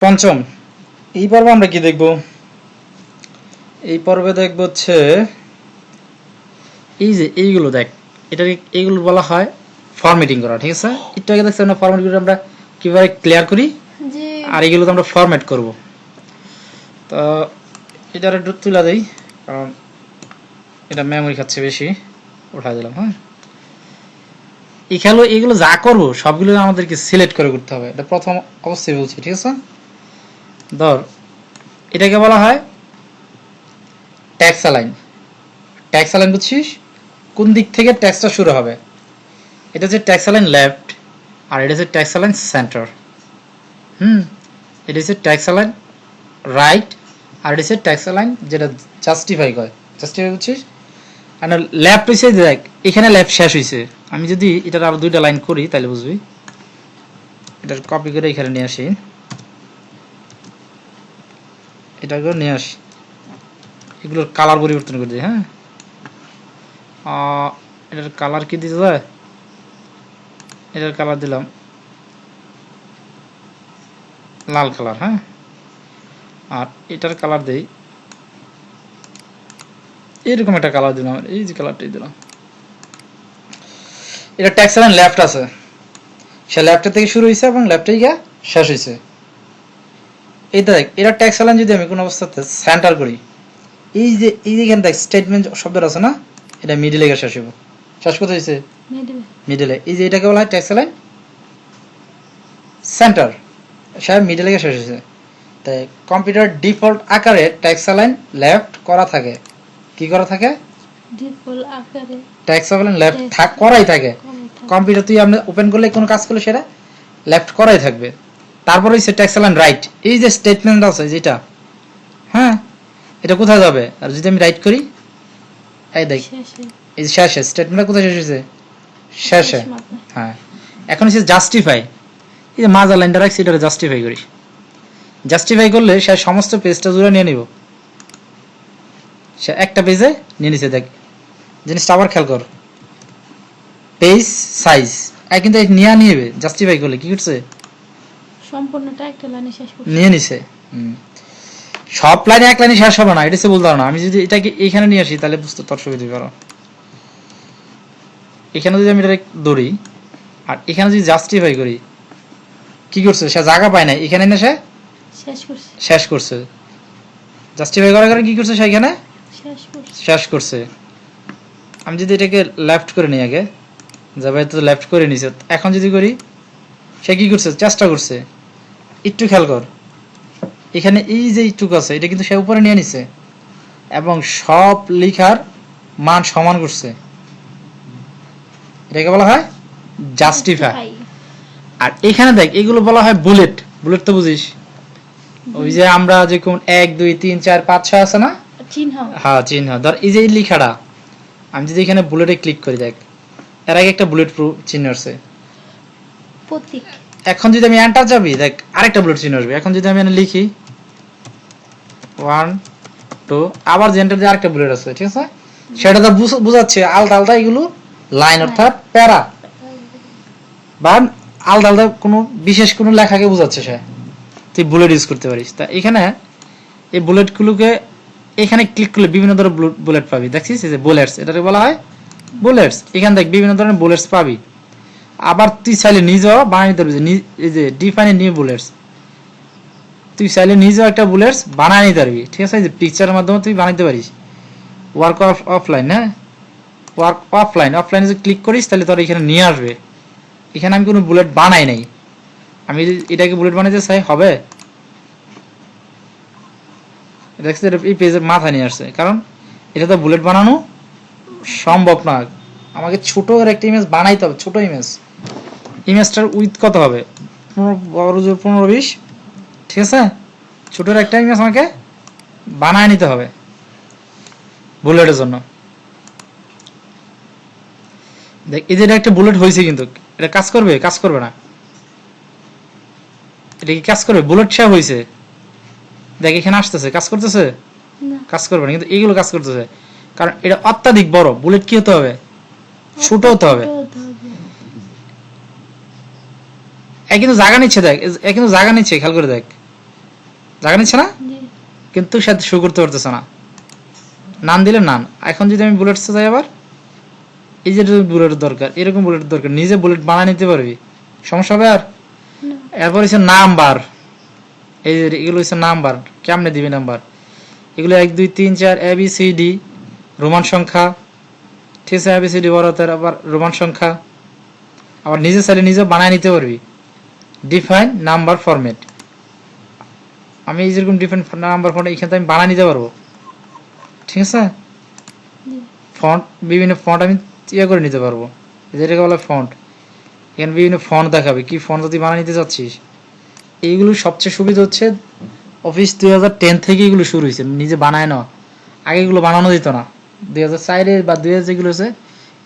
পঞ্চম এই পর্বে আমরা কি দেখব? এই পর্বে দেখব হচ্ছে এই যে এইগুলো দেখ, এটাকে এইগুলো বলা হয় ফরম্যাটিং করা। ঠিক আছে, একটু আগে দেখছেন না ফরম্যাট করে আমরা কিভাবে ক্লিয়ার করি, আর এগুলো তো আমরা ফরম্যাট করব। তো এটার একটু তুলে দেই, কারণ এটা মেমোরি খাচ্ছে বেশি, উঠাই দিলাম। হ্যাঁ, এগুলো যা করবো সবগুলো আমাদেরকে সিলেক্ট করে করতে হবে, এটা প্রথম অবশ্যই বলছি। ঠিক আছে, ধর এটাকে বলা হয় ট্যাক্স অ্যালাইন। ট্যাক্স অ্যালাইন বুঝছিস, কোন দিক থেকে ট্যাক্সটা শুরু হবে? এটা হচ্ছে ট্যাক্স অ্যালাইন লেফট, আর এটা হচ্ছে ট্যাক্স অ্যালাইন সেন্টার। এটা হচ্ছে ট্যাক্স অ্যালাইন রাইট, আর এটা হচ্ছে ট্যাক্স অ্যালাইন যেটা জাস্টিফাই করে। জাস্টিফাই বুঝছিস, আর লেফট হয়েছে দেখ, এখানে লেফট শেষ হয়েছে। আমি যদি এটার আরো দুইটা লাইন করি তাহলে বুঝবি। এটা কপি করে এখানে নিয়ে আসি, এটা করে নিয়ে আসি, এগুলোর কালার পরিবর্তন করে দিই। হ্যাঁ, এটার কালার কি দিতে যায়? এটার কালার দিলাম লাল কালার। হ্যাঁ, আর এটার কালার দেই এরকম একটা কালার দিলাম, এই যে কালারটাই দিলাম। এটা ট্যাক্স অ্যালাইন লেফট আছে, সে লেফট থেকে শুরু হয়েছে এবং লেফটেই গিয়ে শেষ হয়েছে। এই দেখ, এটা ট্যাক্স অ্যালাইন যদি আমি কোনো অবস্থাতে সেন্টার করি, এই যে এখানে দেখ স্টেটমেন্ট শব্দটা আছে না, এটা মিডিলে গিয়ে শেষ হইব। শেষ কোথায় হয়েছে? মিডিলে। এই যে এটাকে বলা হয় ট্যাক্স অ্যালাইন সেন্টার, সে মিডিলে গিয়ে শেষ হয়েছে। তাই কম্পিউটার ডিফল্ট আকারে ট্যাক্স অ্যালাইন লেফট করা থাকে। কি করা থাকে? ডিফল্ট আকারে ট্যাক্স অ্যালাইন লেফট করাই থাকে। কম্পিউটার তুই আমরা ওপেন করলে কোনো কাজ করলে সেটা লেফট করাই থাকবে। তারপর হচ্ছে ট্যাক্স অ্যালাইন রাইট, এই যে স্টেটমেন্ট আছে যেটা, হ্যাঁ, এটা কোথায় যাবে? আর যদি আমি রাইট করি, এই দেখ এই শেষে স্টেটমেন্টটা কোথায় শেষ হয়েছে? শেষে। হ্যাঁ, এখন হচ্ছে জাস্টিফাই, এই যে মাঝা লাইনটা রাখছি এটা জাস্টিফাই করি। জাস্টিফাই করলে সে সমস্ত পেজটা জুড়ে নিয়ে নিব, সে একটা পেজে নিয়ে নিছে। দেখ জিনিসটা আবার খেয়াল কর, পেজ সাইজ কিন্তু নিয়ে নিবে। জাস্টিফাই করলে কি করছে? সম্পূর্ণটা একটা লাইনে শেষ করছে, নিয়ে নিছে। সব লাইনে এক লাইনে শেষ হবে না, এটা বলতে পারো না। আমি যদি এটাকে এখানে নিয়ে আসি তাহলে বুঝতে তোর সুবিধা পারো। এখানে যদি আমি এটা ধরি আর এখানে যদি জাস্টিফাই করি, কি করছে? সে জায়গা পায় না, এখানে এনে সে শেষ করছে। জাস্টিফাই করার কারণে কি করছে? সেখানে শেষ করছে। আমি যদি এটাকে লেফট করে নিই, আগে যাবে তো লেফট করে নিছে, এখন যদি করি সে কি করছে? চেষ্টা করছে। একটু খেয়াল কর, এখানে এই যে এইটুকু আছে এটা কিন্তু সে উপরে নিয়ে নিছে এবং সব লেখার মান সমান করছে। এটাকে বলা হয় জাস্টিফাই। আর এখানে দেখ এগুলো বলা হয় বুলেট। বুলেট তো বুঝিস, ওই যে আমরা যে কোন 1 2 3 4 5 6 আছে না, চিহ্ন। হ্যাঁ, চিহ্ন। ধর এই যে লেখাটা, আমি যদি এখানে বুলেটে ক্লিক করি, দেখ এর আগে একটা বুলেট চিহ্ন আছে, প্রতীক। এখন যদি আমি এন্টার চাপি, দেখ আরেকটা বুলেট চিহ্ন আসবে। এখন যদি আমি এখানে লিখি 1 2, আবার যে এন্টার দিয়ে আরেকটা বুলেট আছে। ঠিক আছে, সেটা তো বুঝাচ্ছে আলাদা আলাদা এগুলো লাইন, অর্থাৎ প্যারা বা আলাদা আলাদা কোনো বিশেষ কোনো লেখাকে বোঝাচ্ছে সে, তুই বুলেট ইউজ করতে পারিস। তা এখানে এই বুলেটগুলোকে এখানে ক্লিক করলে বিভিন্ন ধরনের বুলেট পাবি। দেখছিস এই যে বুলেটস, এটাকে বলা হয় বুলেটস। এখানে দেখ বিভিন্ন ধরনের বুলেটস পাবি। আবার তুই চাইলে নিজেও বানিয়ে নিতে পারবি, এই যে ডিফাইন নিউ বুলেটস, তুই চাইলে নিজেও একটা বুলেটস বানিয়ে নিতে পারবি। ঠিক আছে, এই যে পিকচারের মাধ্যমে তুই বানাইতে পারিস। ওয়ার্ক অফলাইন, হ্যাঁ, ওয়ার্ক অফলাইনে যদি ক্লিক করিস তাহলে তোর এখানে নিয়ে আসবে। এখানে আমি কোনো বুলেট বানাই নাই, আমি যদি এটাকে বুলেট বানাইতে চাই হবে? দেখছি এই পেজের মাথায় নিয়ে আসছে, কারণ এটা তো বুলেট বানানো সম্ভব না। আমাকে ছোট একটা ইমেজ বানাইতে হবে, ছোট ইমেজ। ইমেজটার উইথ কত হবে? 15-20। ঠিক আছে, ছোট একটা ইমেজ আমাকে বানায় নিতে হবে বুলেটের জন্য। দেখ এই যে একটা বুলেট হয়েছে, কিন্তু এটা কাজ করবে? কাজ করবে না। এটা কি কাজ করবে? বুলেট শেপ হয়েছে, দেখ এখানে আসতেছে, কাজ করতেছে? কাজ করবে না। কিন্তু এগুলো কাজ করতেছে, কারণ এটা অত্যাধিক বড়। বুলেট কি হতে হবে? ছোট হতে হবে। কিন্তু জায়গা নিচ্ছে, দেখ কিন্তু জায়গা নিচ্ছে, খেয়াল করে দেখ। জায়গা নিচ্ছে না, জি কিন্তু সে শো করতে পারতেছে না। নান দিলে নান। এখন যদি আমি বুলেটসে যাই আবার, এই যে বুলেট দরকার, এরকম বুলেট দরকার, নিজে বুলেট বানায় নিতে পারবি, সমস্যা হবে আর। না এরপর হচ্ছে নাম্বার, এই যে এগুলো হচ্ছে নাম্বার, কেমনে দিবি নাম্বার, এগুলো 1 2 3 4 ABCD রোমান সংখ্যা, ঠিক আছে, ABCD বড়তের আবার রোমান সংখ্যা, আবার নিজে চাইলে নিজে বানায় নিতে পারবি। ডিফাইন নাম্বার ফরম্যাট, আমি এই যেরকম ডিফাইন নাম্বার ফরম্যাট এখান থেকে আমি বানায় নিতে পারবো, ঠিক আছে। জি ফন্ট, বিভিন্ন ফন্ট আমি ইয়ে করে নিতে পারবো, যেটাকে বলে ফন্ট। এখানে বিভিন্ন ফন্ট দেখাবে, কি ফন্ট যদি বানিয়ে নিতে চাচ্ছিস। এইগুলো সবচেয়ে সুবিধা হচ্ছে অফিস 2010 থেকে এগুলো শুরু হয়েছে, নিজে বানায় নেওয়া। আগে এগুলো বানানো যেত না, 2004 বা 2000 যেগুলো আছে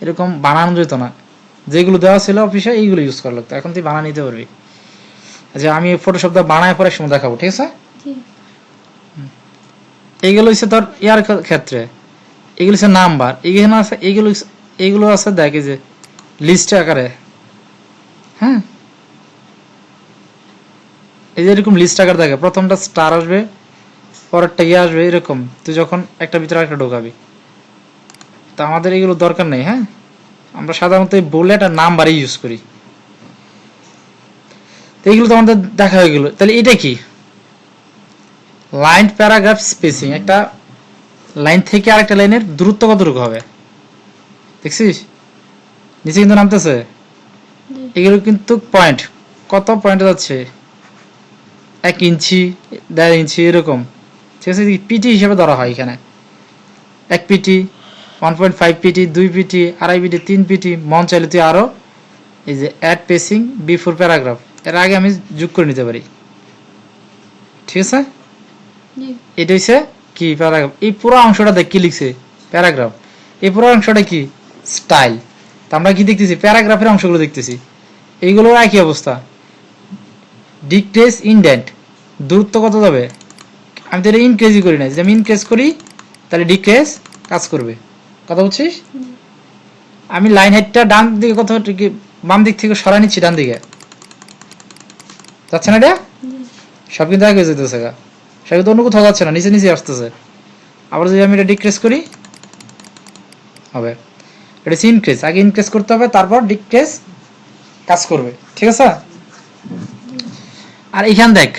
এরকম বানানো যেত না। যেগুলো দেওয়া ছিল অফিসে এইগুলো ইউজ করা লাগতো, এখন তুই বানিয়ে নিতে পারবি। আচ্ছা, আমি ফটোশপটা বানায় পরে সময় দেখাবো, ঠিক আছে। জি এইগুলো হচ্ছে তোর ইয়ার ক্ষেত্রে, এগুলো হচ্ছে নাম্বার, এখানে আছে এইগুলো আছে, দেখ এই যে লিস্ট আকারে, হ্যাঁ, এই যে এরকম লিস্ট আকার দেখে, প্রথমটা স্টার আসবে, পরেরটা ইয়ে আসবে, এরকম তুই যখন একটা ভিতরে একটা ঢোকাবি। তা আমাদের এগুলো দরকার নেই, হ্যাঁ, আমরা সাধারণত বুলেট আর নাম্বারই ইউজ করি। তো এইগুলো তো আমাদের দেখা হয়ে গেল। তাহলে এটা কি, লাইন প্যারাগ্রাফ স্পেসিং, একটা লাইন থেকে আরেকটা লাইনের দূরত্ব কতটুকু হবে দেখছিস, নিচে কিন্তু নামতেছে। জি এগুলো কিন্তু পয়েন্ট, কত পয়েন্ট যাচ্ছে, 1 ইঞ্চি 1.5 ইঞ্চি এরকম, ঠিক আছে, পিটি হিসেবে ধরা হয় এখানে। 1 PT, 1.5 PT, 2 PT, 2.5 PT, 3 PT, মন চাইলে তুই আরো এই যে অ্যাড পেসিং বিফোর প্যারাগ্রাফ, এর আগে আমি যোগ করে নিতে পারি, ঠিক আছে। জি এটা হচ্ছে কি প্যারাগ্রাফ, এই পুরো অংশটা দেখ কি লিখছে প্যারাগ্রাফ, এই পুরো অংশটা কি স্টাইল। তা আমরা কি দেখতেছি, প্যারাগ্রাফের অংশগুলো দেখতেছি, এইগুলোর একই অবস্থা। ডিক্রেস ইনডেন্ট, দূরত্ব কত যাবে, আমি তো এটা ইনক্রেজই করি না, যদি আমি ইনক্রেজ করি তাহলে ডিক্রেস কাজ করবে, কথা বুঝছিস। জি আমি লাইন হাইটটা ডান দিকে কত কি বাম দিক থেকে সরাই নিচ্ছি ডান দিকে, যাচ্ছে না এটা, জি সব কিন্তু আগে যেতেছে গা, সব কিন্তু অন্য কোথাও যাচ্ছে না, নিচে নিচে আসতেছে। আবার যদি আমি এটা ডিক্রেস করি হবে, এটা হচ্ছে ইনক্রেজ, আগে ইনক্রেজ করতে হবে তারপর ডিক্রেস কাজ করবে, ঠিক আছে। আর এখান দেখ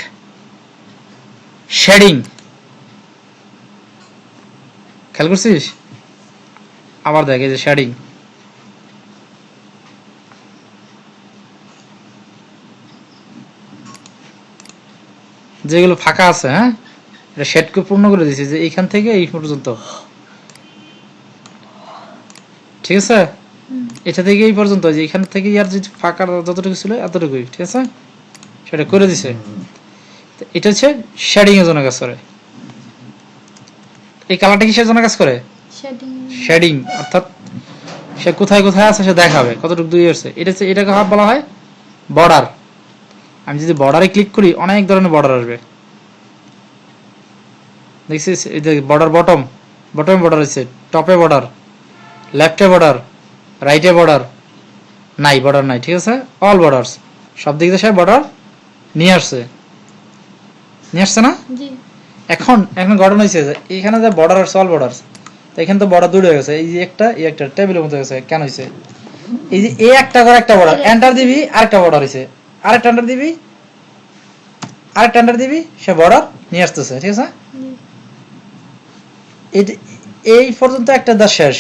শেডিং, খেয়াল করছিস, আবার দেখ এই যে শেডিং, যেগুলো ফাঁকা আছে, হ্যাঁ, এটা শেডকে পূর্ণ করে দিয়েছি, যে এইখান থেকে এই পর্যন্ত, ঠিক আছে, এটা থেকে এই পর্যন্ত, যে এখান থেকে ইয়ার যে ফাঁকা যতটুকু ছিল এতটুকুই, ঠিক আছে, সেটা করে দিছে। তো এটা হচ্ছে শেডিং এর জন্য কাজ করে। এই কালারটা কিসের জন্য কাজ করে, শেডিং শেডিং, অর্থাৎ সে কোথায় কোথায় আছে সে দেখাবে কতটুকু দূরে আছে। এটা হচ্ছে, এটাকে বলা হয় বর্ডার। আমি যদি বর্ডারে ক্লিক করি অনেক ধরনের বর্ডার আসবে, দেখছিস, এই যে বর্ডার, বটমে বর্ডার আছে, টপে বর্ডার, লেফটে বর্ডার, রাইটে বর্ডার, নাই বর্ডার নাই, ঠিক আছে, অল বর্ডারস, সব দিক দিয়ে সে বর্ডার নিয়ে আসছে, না। জি এখন এখন ঘটনা হয়েছে যে এখানে যে বর্ডার আছে, অল বর্ডারস, তো এখানে তো বর্ডার দূরে হয়ে গেছে, এই যে একটা এই একটা টেবিলের মতো হয়েছে, কেন হয়েছে, এই যে এই একটা করে একটা বর্ডার, এন্টার দিবি আরেকটা বর্ডার হয়েছে, আরেকটা এন্টার দিবি, আরেকটা এন্টার দিবি, সে বর্ডার নিয়ে আসতেছে, ঠিক আছে। জি এই পর্যন্ত একটা দা শেষ,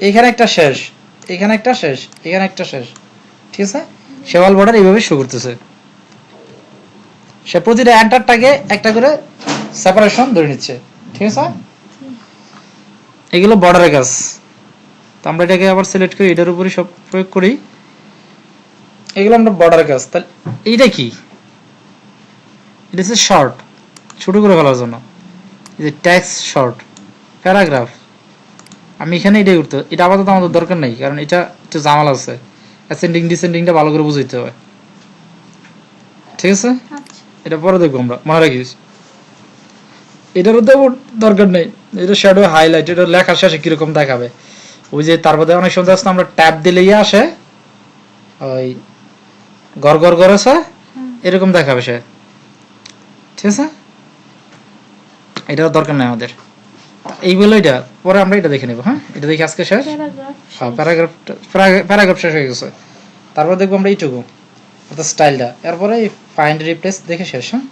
এখানে একটা শেষ, এখানে একটা শেষ, এখানে একটা শেষ, ঠিক আছে, সে অল বর্ডার এইভাবে শো করতেছে। সে প্রতিটা এন্টারটাকে একটা করে সেপারেশন ধরে নিচ্ছে, ঠিক আছে। এগুলো বর্ডারের কাজ। তো আমরা এটাকে আবার সিলেক্ট করি, এটার উপরই সব প্রয়োগ করি, এগুলো আমরা বর্ডারের কাজ। তাহলে এইটা কি, এটা হচ্ছে শর্ট, ছোট করে ফেলার জন্য, এই যে টেক্সট শর্ট, প্যারাগ্রাফ, আমি এখানে এটাই করতে, এটা আপাতত আমাদের দরকার নেই, কারণ এটা একটু জামালা আছে, অ্যাসেন্ডিং ডিসেন্ডিংটা ভালো করে বুঝতে হবে, ঠিক আছে। আচ্ছা এটা পরে দেখবো আমরা, মনে রাখিস, এটারও তো দরকার নেই। এটা শ্যাডো হাইলাইট, এটা লেখার শেষে কিরকম দেখাবে, ওই যে তারপরে অনেক সময় আসলে আমরা ট্যাব দিলেই আসে ওই গড় গড় গড় আছে, এরকম দেখাবে সে, ঠিক আছে। এটার দরকার নাই আমাদের, এইগুলো এটা পরে আমরা এটা দেখে নেবো। হ্যাঁ, এটা দেখি আজকে শেষ। প্যারাগ্রাফ হ্যাঁ, প্যারাগ্রাফ শেষ হয়ে গেছে। তারপর দেখবো আমরা এইটুকু অর্থাৎ স্টাইলটা, এরপরে ফাইন্ড রিপ্লেস দেখে শেষ। হ্যাঁ।